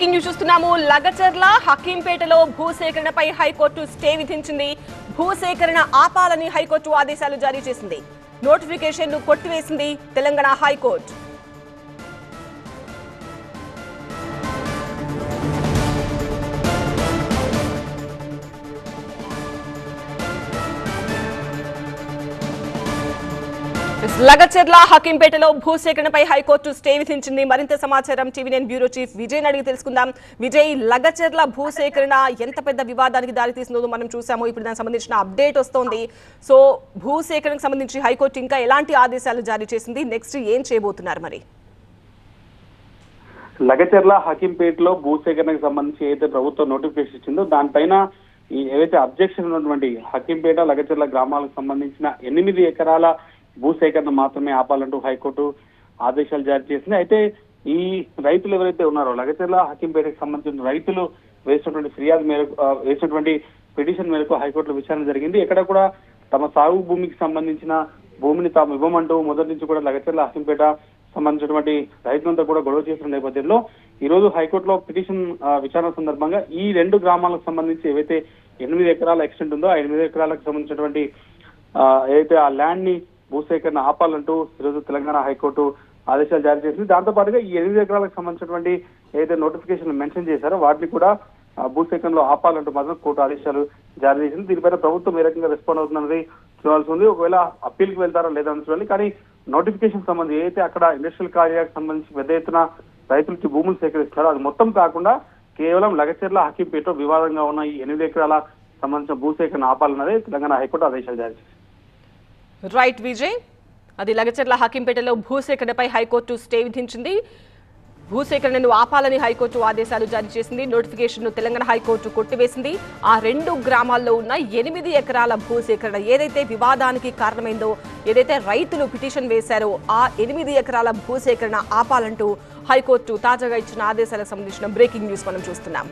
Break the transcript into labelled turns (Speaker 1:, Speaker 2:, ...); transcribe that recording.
Speaker 1: Breaking news చూస్తున్నాము. లగచర్ల హకీంపేటలో భూసేకరణపై హైకోర్టు స్టే విధించింది. భూసేకరణ ఆపాలని హైకోర్టు ఆదేశాలు జారీ చేసింది. నోటిఫికేషన్ను కొట్టివేసింది తెలంగాణ హైకోర్టు. లగచర్ల హకీంపేటలో భూసేకరణపై హైకోర్టు స్టే విధించింది. మరింత సమాచారం టీవీ9 బ్యూరో చీఫ్ విజయ్ అడిగి తెలుసుకుందాం. విజయ్, లగచర్ల భూసేకరణ ఎంత పెద్ద వివాదానికి దారితీసిందో మనం చూసాము. ఇప్పుడు దానికి సంబంధించిన అప్డేట్ వస్తోంది. సో భూసేకరణకు సంబంధించి హైకోర్టు ఇంకా ఎలాంటి ఆదేశాలు జారీ చేసింది? నెక్స్ట్ ఏం చేయబోతున్నారు? మరి
Speaker 2: లగచర్ల హకీంపేటలో భూసేకరణకు సంబంధించి ఏదైతే ప్రభుత్వం నోటిఫికేషన్ ఇచ్చిందో దానిపైన ఏవైతే అబ్జెక్షన్ ఉన్నటువంటి హకీంపేట లగచర్ల గ్రామాలకు సంబంధించిన 8 ఎకరాల భూసేకరణ మాత్రమే ఆపాలంటూ హైకోర్టు ఆదేశాలు జారీ చేసింది. అయితే ఈ రైతులు ఎవరైతే ఉన్నారో లగచర్ల హకీంపేటకు సంబంధించిన రైతులు వేసినటువంటి ఫిర్యాదు మేరకు వేసినటువంటి పిటిషన్ మేరకు హైకోర్టులో విచారణ జరిగింది. ఎక్కడ కూడా తమ సాగు భూమికి సంబంధించిన భూమిని తాము ఇవ్వమంటూ మొదటి నుంచి కూడా లగచర్ల హకీంపేట సంబంధించినటువంటి రైతులంతా కూడా గొడవ చేసిన నేపథ్యంలో ఈ రోజు హైకోర్టులో పిటిషన్ విచారణ సందర్భంగా ఈ 2 గ్రామాలకు సంబంధించి ఏవైతే 8 ఎకరాల ఎక్స్టెంట్ ఉందో ఆ 8 ఎకరాలకు సంబంధించినటువంటి ఏదైతే ఆ ల్యాండ్ ని భూసేకరణ ఆపాలంటూ ఈరోజు తెలంగాణ హైకోర్టు ఆదేశాలు జారీ చేసింది. దాంతో పాటుగా ఈ 8 ఎకరాలకు సంబంధించినటువంటి ఏదైతే నోటిఫికేషన్ మెన్షన్ చేశారో వాటిని కూడా భూసేకరణలో ఆపాలంటూ మాత్రం కోర్టు ఆదేశాలు జారీ చేసింది. దీనిపైన ప్రభుత్వం ఏ రకంగా రెస్పాండ్ అవుతుందన్నది చూడాల్సి ఉంది. ఒకవేళ అప్పీల్కి వెళ్తారా లేదా చూడాలి. కానీ నోటిఫికేషన్ సంబంధించి ఏదైతే అక్కడ ఇండస్ట్రియల్ కార్యాలకు సంబంధించి పెద్ద ఎత్తున రైతులకి భూములు సేకరిస్తున్నారో అది మొత్తం కాకుండా కేవలం లగచర్ల హకీంపేట వివాదంగా ఉన్న ఈ 8 ఎకరాల సంబంధించిన భూసేకరణ ఆపాలన్నదే తెలంగాణ హైకోర్టు ఆదేశాలు జారీ చేసింది.
Speaker 1: రైట్ విజయ్, అది లగచర్ల హకీంపేటలో భూసేకరణపై హైకోర్టు స్టే విధించింది. భూసేకరణను ఆపాలని హైకోర్టు ఆదేశాలు జారీ చేసింది. నోటిఫికేషన్ను తెలంగాణ హైకోర్టు కొట్టివేసింది. ఆ 2 గ్రామాల్లో ఉన్న 8 ఎకరాల భూసేకరణ ఏదైతే వివాదానికి కారణమైందో, ఏదైతే రైతులు పిటిషన్ వేశారో ఆ 8 ఎకరాల భూసేకరణ ఆపాలంటూ హైకోర్టు తాజాగా ఇచ్చిన ఆదేశాలకు సంబంధించిన బ్రేకింగ్ న్యూస్ మనం చూస్తున్నాం.